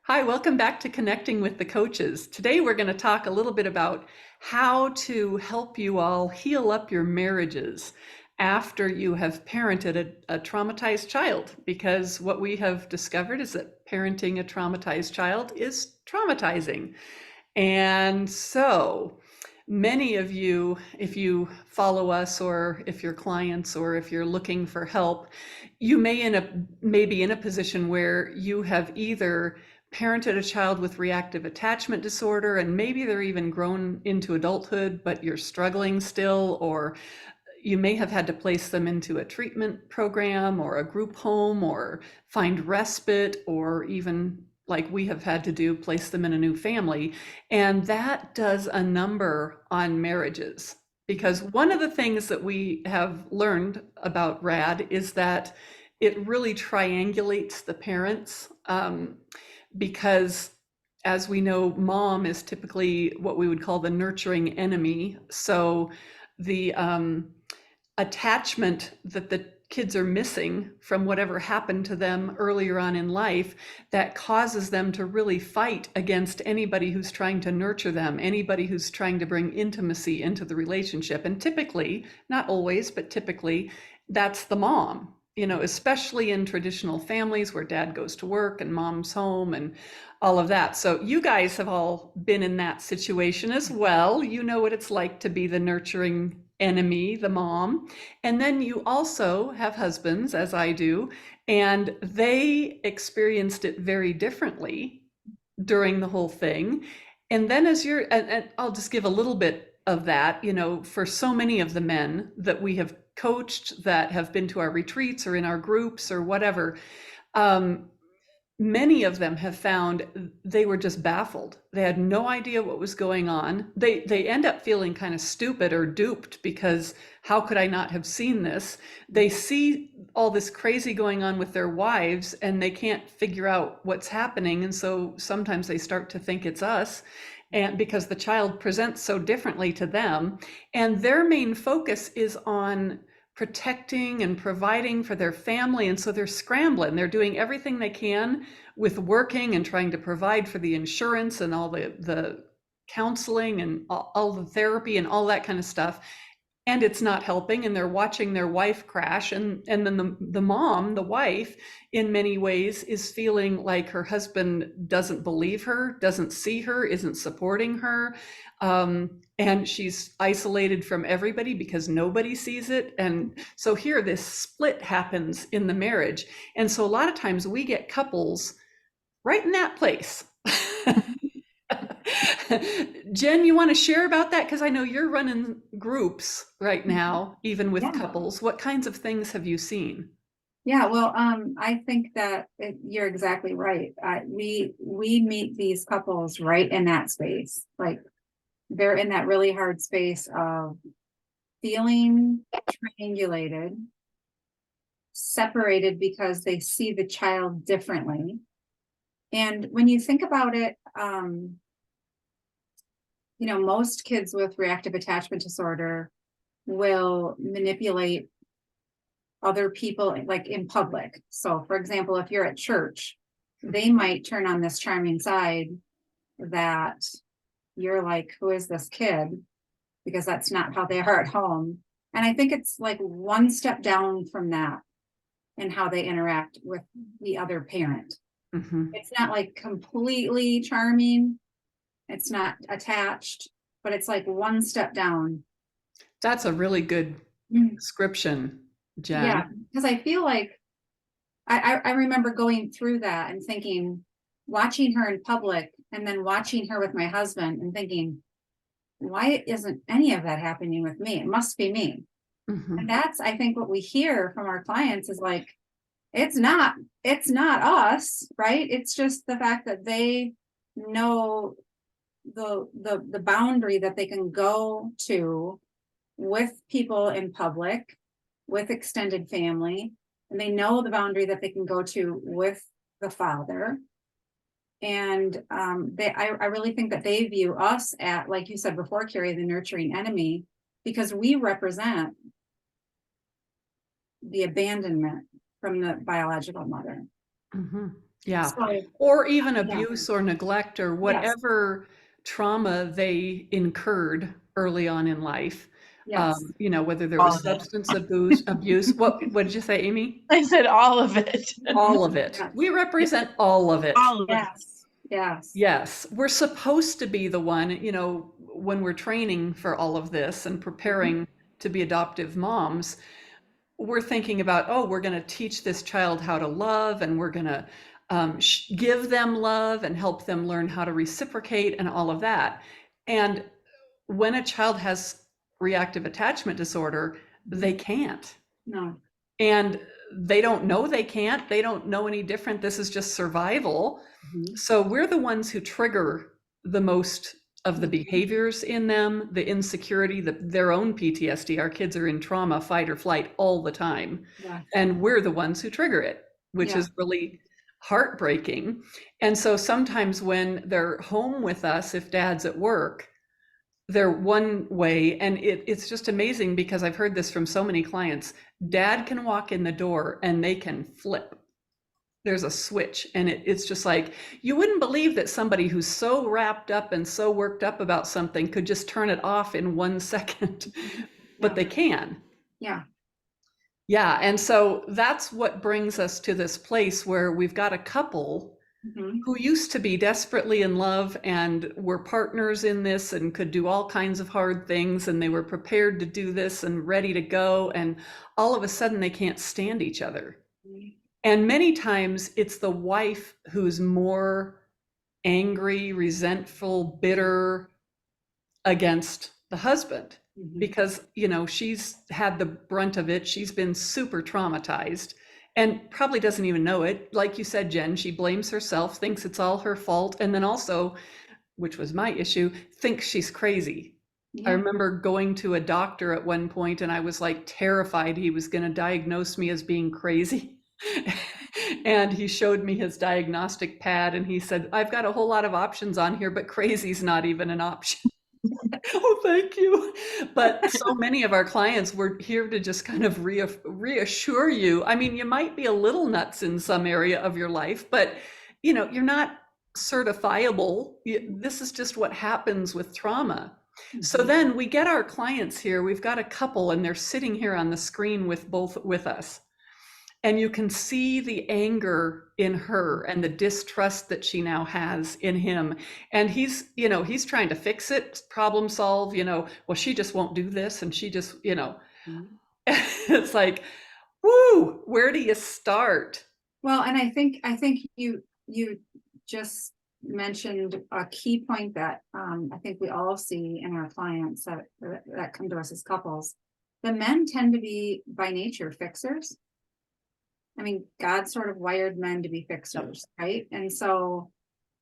Hi, welcome back to Connecting with the Coaches. Today we're going to talk a little bit about how to help you all heal up your marriages after you have parented a traumatized child. Because what we have discovered is that parenting a traumatized child is traumatizing. And so many of you, if you follow us or if you're clients or if you're looking for help, you may be in a position where you have either parented a child with reactive attachment disorder and maybe they're even grown into adulthood, but you're struggling still, or you may have had to place them into a treatment program or a group home or find respite, or even like we have had to do, place them in a new family. And that does a number on marriages. Because one of the things that we have learned about RAD is that it really triangulates the parents, because as we know, mom is typically what we would call the nurturing enemy. So the attachment that the kids are missing from whatever happened to them earlier on in life, that causes them to really fight against anybody who's trying to nurture them, anybody who's trying to bring intimacy into the relationship. And typically, not always, but typically, that's the mom. You know, especially in traditional families where dad goes to work and mom's home and all of that. So you guys have all been in that situation as well. You know what it's like to be the nurturing enemy, the mom. And then you also have husbands, as I do, and they experienced it very differently during the whole thing. And then and I'll just give a little bit of that, you know, for so many of the men that we have coached that have been to our retreats or in our groups or whatever, um, many of them have found they were just baffled. They had no idea what was going on. They end up feeling kind of stupid or duped because how could I not have seen this? They see all this crazy going on with their wives and they can't figure out what's happening. And so sometimes they start to think it's us. And because the child presents so differently to them, and their main focus is on protecting and providing for their family. And so they're scrambling. They're doing everything they can with working and trying to provide for the insurance and all the counseling and all the therapy and all that kind of stuff. And it's not helping, and they're watching their wife crash. And then the mom, the wife, in many ways is feeling like her husband doesn't believe her, doesn't see her, isn't supporting her. And she's isolated from everybody because nobody sees it. And so here this split happens in the marriage. And so a lot of times we get couples right in that place. Jen, you want to share about that? Because I know you're running groups right now, even with Yeah. couples. What kinds of things have you seen? Yeah, well, I think that you're exactly right. We meet these couples right in that space. Like they're in that really hard space of feeling triangulated, separated because they see the child differently. And when you think about it, most kids with reactive attachment disorder will manipulate other people like in public. So for example, if you're at church, they might turn on this charming side that you're like, who is this kid? Because that's not how they are at home. And I think it's like one step down from that in how they interact with the other parent. Mhm. It's not like completely charming. It's not attached, but it's like one step down. That's a really good Mm. description, Yeah, Jen. because I feel like I remember going through that and thinking, watching her in public and then watching her with my husband and thinking, why isn't any of that happening with me? It must be me. And Mhm. that's, I think, what we hear from our clients is like, it's not, it's not us, right? It's just the fact that they know the boundary that they can go to with people in public, with extended family, and they know the boundary that they can go to with the father. And I really think that they view us at, like you said before, Carrie, the nurturing enemy, because we represent the abandonment from the biological mother. Hmm. Yeah. So, Or even yeah, abuse or neglect or yes, whatever trauma they incurred early on in life. yes, Whether there All was of it. substance abuse. What did you say, Amy? I said all of it. All of it. yes, We Yeah, represent all of it. all of it. yes, yes. Yes, we're supposed to be the one, when we're training for all of this and Mhm. preparing to be adoptive moms, we're thinking about, oh, we're going to teach this child how to love, and we're going to give them love and help them learn how to reciprocate and all of that. And when a child has reactive attachment disorder, they Mhm. can't. No. And they don't know they can't. They don't know any different. This is just survival. Mhm. So we're the ones who trigger the most of the Mhm. behaviors in them, the insecurity, their own PTSD. Our kids are in trauma, fight or flight all the time. Yes, And we're the ones who trigger it, which yes. is really heartbreaking. And so sometimes when they're home with us, if dad's at work, they're one way. And it's just amazing because I've heard this from so many clients. Dad can walk in the door and they can flip. There's a switch, and it's just like you wouldn't believe that somebody who's so wrapped up and so worked up about something could just turn it off in 1 second. Mhm. But Yeah, they can. yeah. Yeah, and so that's what brings us to this place where we've got a couple Mhm. who used to be desperately in love and were partners in this and could do all kinds of hard things, and they were prepared to do this and ready to go, and all of a sudden they can't stand each other. And many times it's the wife who's more angry, resentful, bitter against the husband Mhm. because, she's had the brunt of it. She's been super traumatized and probably doesn't even know it. Like you said, Jen, she blames herself, thinks it's all her fault. And then also, which was my issue, thinks she's crazy. I Yeah. remember going to a doctor at one point and I was like terrified he was going to diagnose me as being crazy. And he showed me his diagnostic pad and he said, I've got a whole lot of options on here, but crazy's not even an option. Oh, thank you. But so many of our clients were here to just kind of reassure you. I mean, you might be a little nuts in some area of your life, but you're not certifiable. This is just what happens with trauma. So Mhm. then we get our clients here. We've got a couple and they're sitting here on the screen with both with us. And you can see the anger in her and the distrust that she now has in him. And he's trying to fix it, problem solve, well, she just won't do this. And she just, Mhm. it's like, whoo, where do you start? Well, and I think you just mentioned a key point that I think we all see in our clients that come to us as couples. The men tend to be by nature fixers. I mean, God sort of wired men to be Yep. fixers, right? And so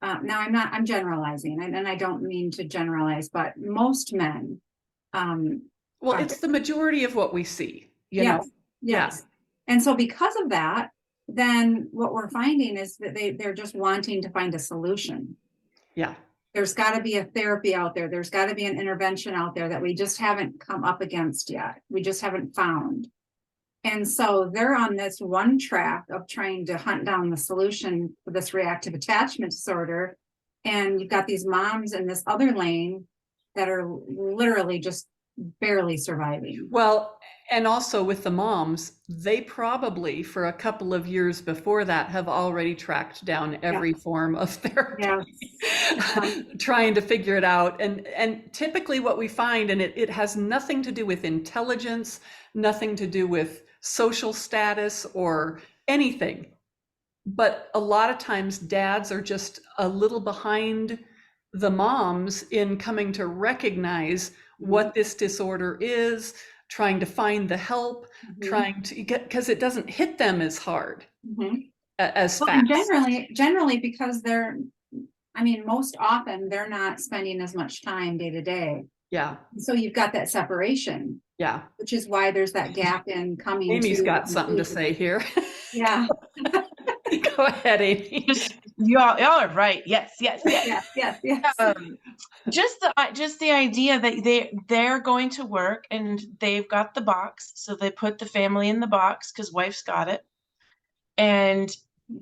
now I'm generalizing, and I don't mean to generalize, but most men um, Well, are it's the majority of what we see, yes, Yeah. yes. And so because of that, then what we're finding is that they're just wanting to find a solution. Yeah. There's got to be a therapy out there. There's got to be an intervention out there that we just haven't come up against yet. We just haven't found. And so they're on this one track of trying to hunt down the solution for this reactive attachment disorder. And you've got these moms in this other lane that are literally just barely surviving. Well, and also with the moms, they probably for a couple of years before that have already tracked down Yeah. every form of therapy, Yes. trying to figure it out. And typically what we find, and it has nothing to do with intelligence, nothing to do with social status or anything. But a lot of times dads are just a little behind the moms in coming to recognize Mhm. what this disorder is, trying to find the help, Mhm. trying to get, because it doesn't hit them as hard, Mhm. as Well, and fast. generally because I mean, most often they're not spending as much time day to day. Yeah, So you've got that separation, yeah. which is why there's that gap in coming Amy's to. got something to say here. Yeah. Go ahead, Amy. Just y'all are right. Yes, yes, yes. Yes, yes, yes. Um, just the idea that they're going to work and they've got the box, so they put the family in the box because wife's got it, and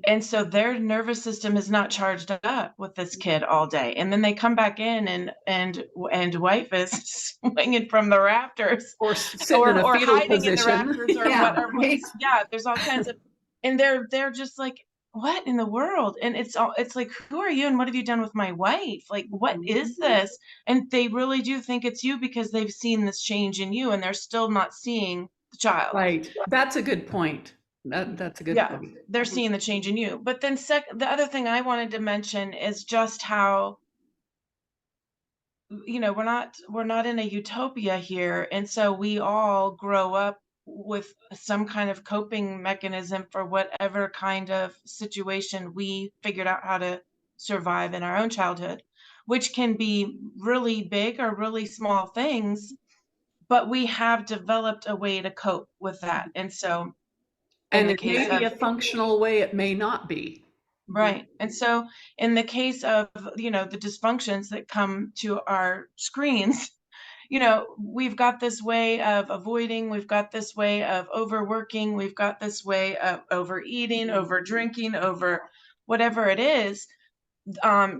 And so their nervous system is not charged up with this kid all day. And then they come back in and wife is swinging from the rafters Or sitting in a or fetal hiding in the position. rafters or Yeah, what or what. right. Yeah, there's all kinds of, and they're just like, what in the world? And it's like, who are you and what have you done with my wife? Like, what is this? And they really do think it's you because they've seen this change in you and they're still not seeing the child. Right. That's a good point. That's a good Yeah, point. they're seeing the change in you. But then the other thing I wanted to mention is just how, we're not in a utopia here, and so we all grow up with some kind of coping mechanism for whatever kind of situation we figured out how to survive in our own childhood, which can be really big or really small things, but we have developed a way to cope with that. And so in And the it may case be of a functional way, it may not be. Right. And so in the case of, the dysfunctions that come to our screens, we've got this way of avoiding, we've got this way of overworking, we've got this way of overeating, over drinking, over whatever it is,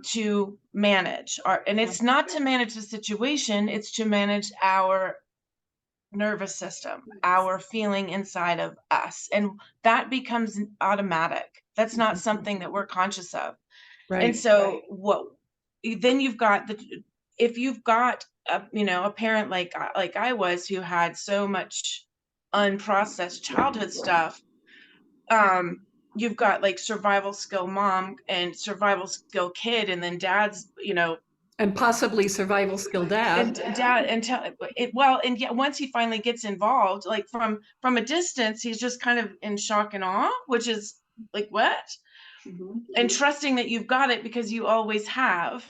to manage our, and it's not to manage the situation, it's to manage our nervous system, our feeling inside of us. And that becomes automatic. That's not something that we're conscious of. And Right. so what then you've got if you've got a parent like I was who had so much unprocessed childhood stuff, you've got like survival skill mom and survival skill kid, and then dad's, And possibly survival skill and dad. dad and tell it well, and yet once he finally gets involved, like from a distance, he's just kind of in shock and awe, which is like, what? And trusting that you've got it because you always have.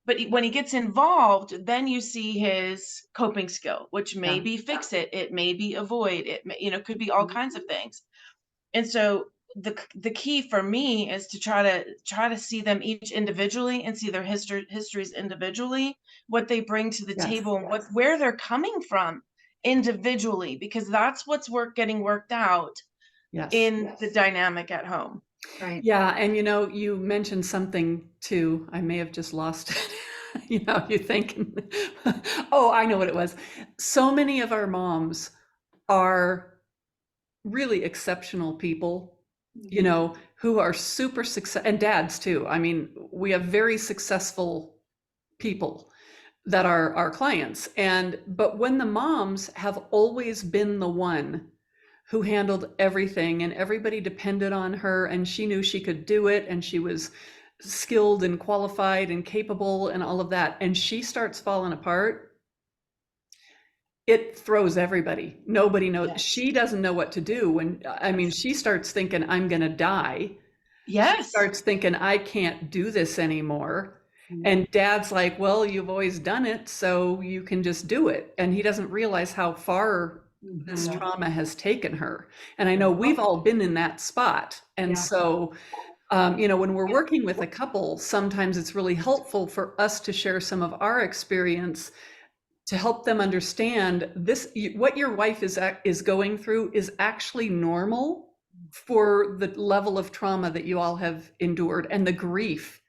But when he gets involved, then you see his coping skill, which may Yeah. be fix it may be avoid, it may, could be all kinds of things. And so the key for me is to try to see them each individually and see their histories individually, what they bring to the Yes. table and where they're coming from individually, because that's what's getting worked out Yes. in the dynamic at home. Right. Yeah. And you mentioned something too. I may have just lost it. You thinking, oh, I know what it was. So many of our moms are really exceptional people, who are super success, and dads too. I mean, we have very successful people that are our clients. But when the moms have always been the one who handled everything and everybody depended on her and she knew she could do it and she was skilled and qualified and capable and all of that, and she starts falling apart, it throws everybody. Nobody knows. Yes. She doesn't know what to do when, I mean, she starts thinking, I'm going to die. She Yes. starts thinking, I can't do this anymore. And dad's like, well, you've always done it, so you can just do it. And he doesn't realize how far this trauma has taken her. And I know we've all been in that spot. And so, when we're working with a couple, sometimes it's really helpful for us to share some of our experience to help them understand what your wife is going through is actually normal for the level of trauma that you all have endured and the grief.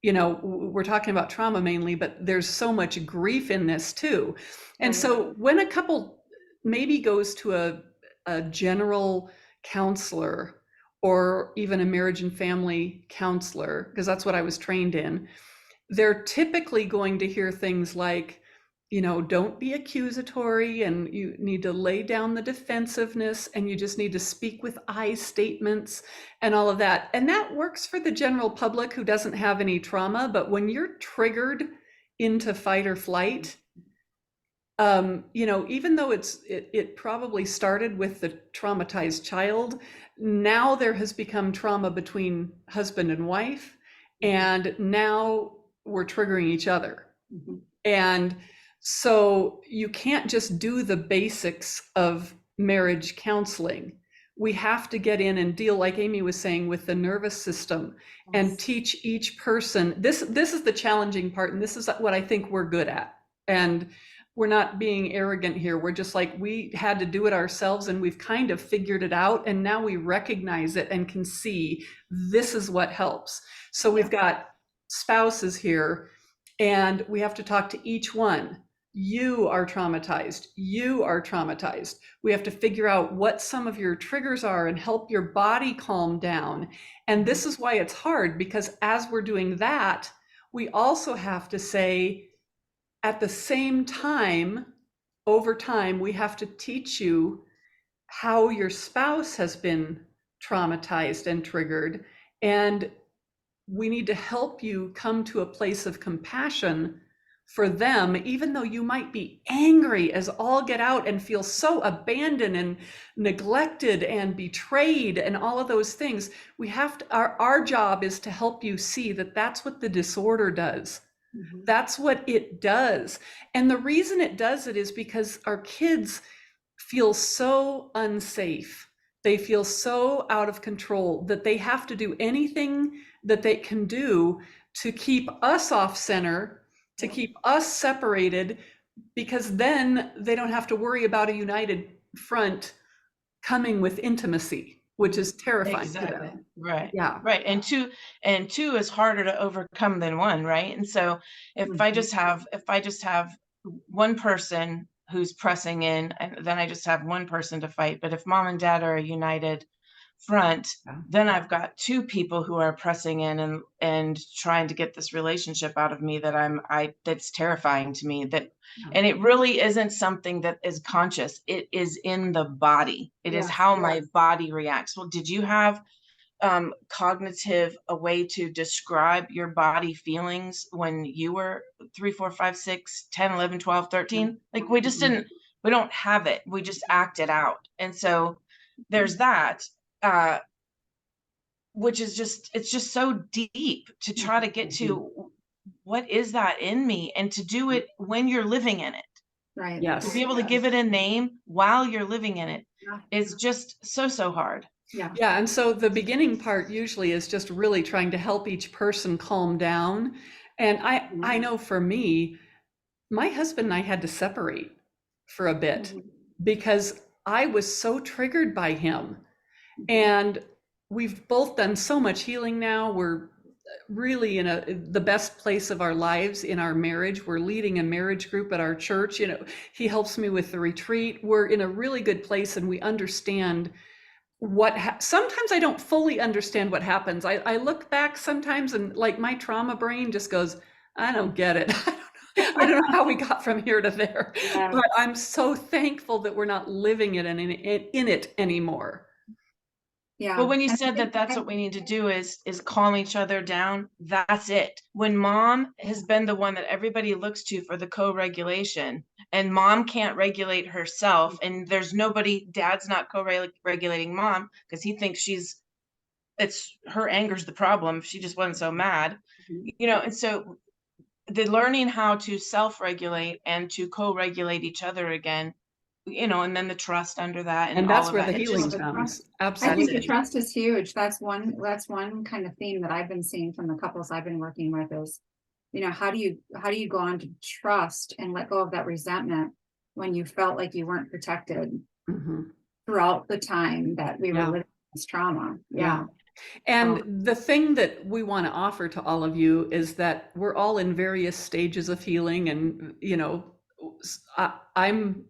We're talking about trauma mainly, but there's so much grief in this too. And so when a couple maybe goes to a general counselor or even a marriage and family counselor, because that's what I was trained in, they're typically going to hear things like, don't be accusatory and you need to lay down the defensiveness and you just need to speak with I statements and all of that. And that works for the general public who doesn't have any trauma. But when you're triggered into fight or flight, even though it probably started with the traumatized child, now there has become trauma between husband and wife, and now we're triggering each other. And so you can't just do the basics of marriage counseling. We have to get in and deal, like Amy was saying, with the nervous system and teach each person. This is the challenging part, and this is what I think we're good at. And we're not being arrogant here. We're just like, we had to do it ourselves and we've kind of figured it out. And now we recognize it and can see this is what helps. So we've got spouses here and we have to talk to each one. You are traumatized. You are traumatized. We have to figure out what some of your triggers are and help your body calm down. And this is why it's hard, because as we're doing that, we also have to say, at the same time, over time, we have to teach you how your spouse has been traumatized and triggered. And we need to help you come to a place of compassion for them, even though you might be angry as all get out and feel so abandoned and neglected and betrayed and all of those things. We have to, our job is to help you see that that's what the disorder does. That's what it does. And the reason it does it is because our kids feel so unsafe. They feel so out of control that they have to do anything that they can do to keep us off center, to keep us separated, because then they don't have to worry about a united front coming with intimacy, which is terrifying to Exactly. them. Right. Yeah. Right. And two is harder to overcome than one, right? And so if I just have one person who's pressing in, and then I just have one person to fight. But if mom and dad are a united front, Yeah. then I've got two people who are pressing in and trying to get this relationship out of me that that's terrifying to me. And it really isn't something that is conscious. It is in the body. It is how my body reacts. Well, did you have cognitive a way to describe your body feelings when you were 3, 4, 5, 6, 10, 11, 12, 13? Like we just didn't, we don't have it. We just act it out. And so there's that, which is just, it's just so deep to try to get to what is that in me, and to do it when you're living in it. Right. To be Yes. able to give it a name while you're living in it is just so hard. Yeah. Yeah, and so the beginning part usually is just really trying to help each person calm down. And I know for me, my husband and I had to separate for a bit because I was so triggered by him. And we've both done so much healing now. We're really in the best place of our lives in our marriage. We're leading a marriage group at our church. You know, he helps me with the retreat. We're in a really good place and we understand sometimes I don't fully understand what happens. I look back sometimes and like my trauma brain just goes, I don't get it. I don't know how we got from here to there, but I'm so thankful that we're not living it in it anymore. Yeah. Well, when you And I said that think that's what we need to do is calm each other down, that's it. When mom has been the one that everybody looks to for the co-regulation, and mom can't regulate herself, and there's nobody, dad's not co-regulating mom because he thinks it's her anger's the problem. She just wasn't so mad, and so the learning how to self-regulate and to co-regulate each other again, and then the trust under that and And all that's of where that. the It healing just, comes. I Absolutely. think the trust is huge. That's one kind of theme that I've been seeing from the couples I've been working with is, how do you go on to trust and let go of that resentment when you felt like you weren't protected throughout the time that we were living this trauma? Yeah. And the thing that we want to offer to all of you is that we're all in various stages of healing. And, I'm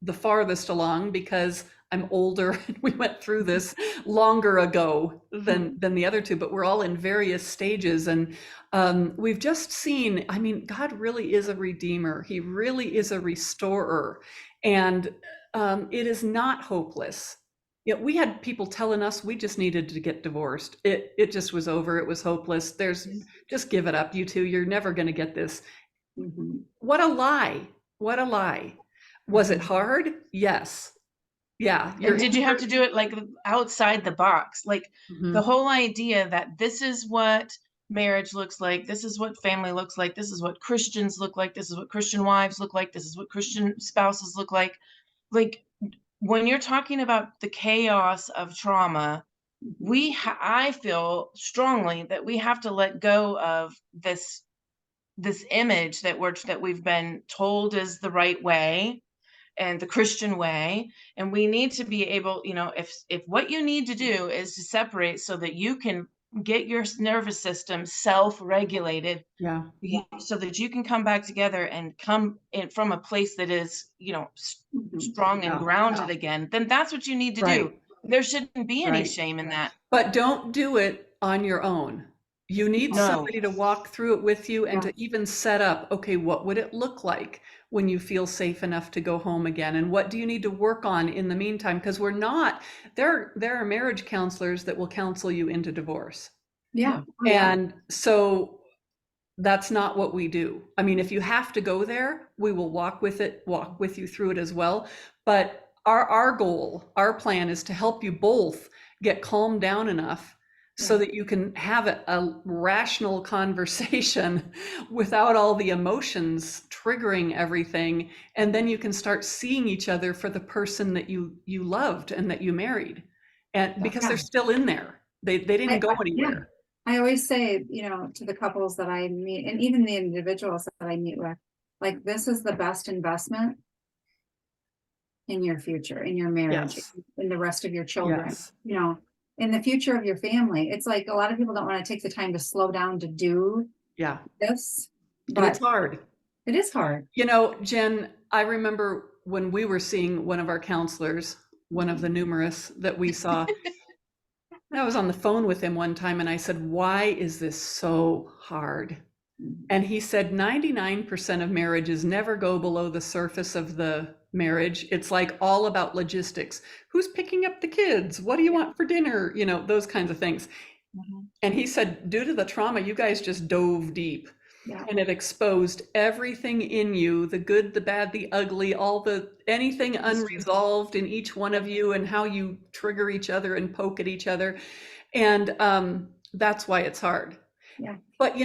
the farthest along because I'm older and we went through this longer ago than the other two, but we're all in various stages. And we've just seen, I mean, God really is a redeemer. He really is a restorer. And it is not hopeless. We had people telling us we just needed to get divorced. It just was over. It was hopeless. Just give it up, you two. You're never going to get this. What a lie. What a lie. Was it hard? Yes. Yeah. and did you have to do it like outside the box? Like the whole idea that this is what marriage looks like, this is what family looks like, this is what Christians look like, this is what Christian wives look like, this is what Christian spouses look like. Like when you're talking about the chaos of trauma, I feel strongly that we have to let go of this this image that we've been told is the right way and the Christian way. And we need to be able, if what you need to do is to separate so that you can get your nervous system self-regulated, Yeah. so that you can come back together and come in from a place that is, Mhm. strong and Yeah. grounded again, then that's what you need to do. Right. There shouldn't be any Right. shame in that. But don't do it on your own. You need No. somebody to walk through it with you and Yeah. to even set up, okay, what would it look like when you feel safe enough to go home again? And what do you need to work on in the meantime? Because we're not, there are marriage counselors that will counsel you into divorce. Yeah. Oh, yeah. And so that's not what we do. I mean, if you have to go there, we will walk with you through it as well. But our goal, our plan is to help you both get calmed down enough so Yeah. that you can have a rational conversation without all the emotions triggering everything. And then you can start seeing each other for the person that you loved and that you married. And because Yeah. they're still in there. They didn't go Yeah. anywhere. I always say, to the couples that I meet and even the individuals that I meet with, like, this is the best investment in your future, in your marriage, Yes. in the rest of your children, Yes. in the future of your family. It's like a lot of people don't want to take the time to slow down to do Yeah. this, And it's but hard. it is hard. Jen, I remember when we were seeing one of our counselors, one of the numerous that we saw, I was on the phone with him one time and I said, "Why is this so hard?" And he said 99% of marriages never go below the surface of the marriage. It's like all about logistics. Who's picking up the kids? What do you want for dinner? Those kinds of things. Mhm. And he said, due to the trauma, you guys just dove deep. Yeah. And it exposed everything in you, the good, the bad, the ugly, anything unresolved in each one of you and how you trigger each other and poke at each other. And that's why it's hard. Yeah. But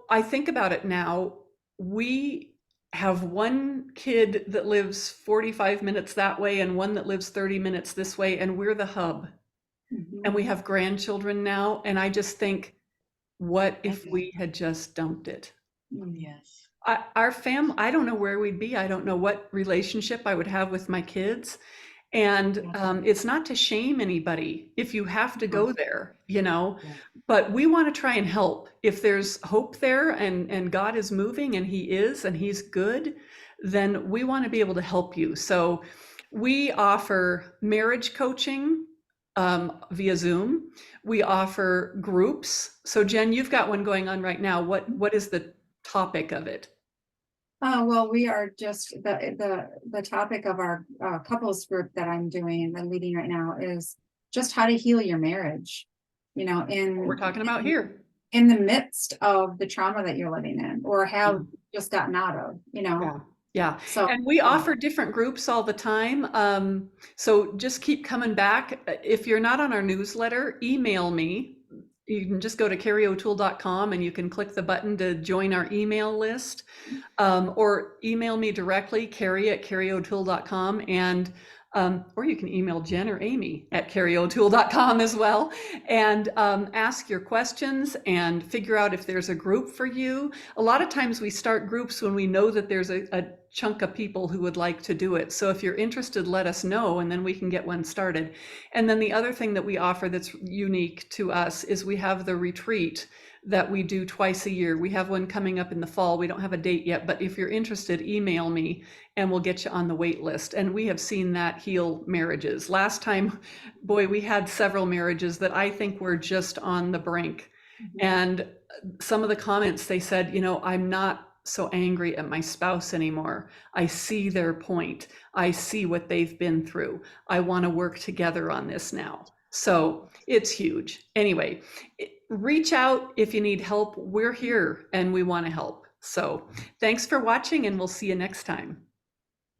I think about it now. We have one kid that lives 45 minutes that way and one that lives 30 minutes this way, and we're the hub. Mhm. And we have grandchildren now. And I just think, what if we had just dumped it? Mhm. Yes. Our family, I don't know where we'd be. I don't know what relationship I would have with my kids. And it's not to shame anybody if you have to go there, Yeah. but we want to try and help. If there's hope there and God is moving and He is and He's good, then we want to be able to help you. So we offer marriage coaching via Zoom. We offer groups. So Jen, you've got one going on right now. What is the topic of it? Well, we are just the topic of our couples group that I'm doing and leading right now is just how to heal your marriage, What we're talking about here. in the midst of the trauma that you're living in or have Yeah. just gotten out of, Yeah. Yeah. So And we offer different groups all the time. So just keep coming back. If you're not on our newsletter, email me. You can just go to carryotool.com and you can click the button to join our email list, or email me directly, carrie@carryotool.com, and or you can email Jen or Amy at carryotool.com as well, and ask your questions and figure out if there's a group for you. A lot of times we start groups when we know that there's a chunk of people who would like to do it. So if you're interested, let us know and then we can get one started. And then the other thing that we offer that's unique to us is we have the retreat that we do twice a year. We have one coming up in the fall. We don't have a date yet, but if you're interested, email me and we'll get you on the wait list. And we have seen that heal marriages. Last time, boy, we had several marriages that I think were just on the brink. And some of the comments, they said, I'm not so angry at my spouse anymore. I see their point. I see what they've been through. I want to work together on this now. So it's huge. Anyway, reach out if you need help. We're here and we want to help. So thanks for watching and we'll see you next time.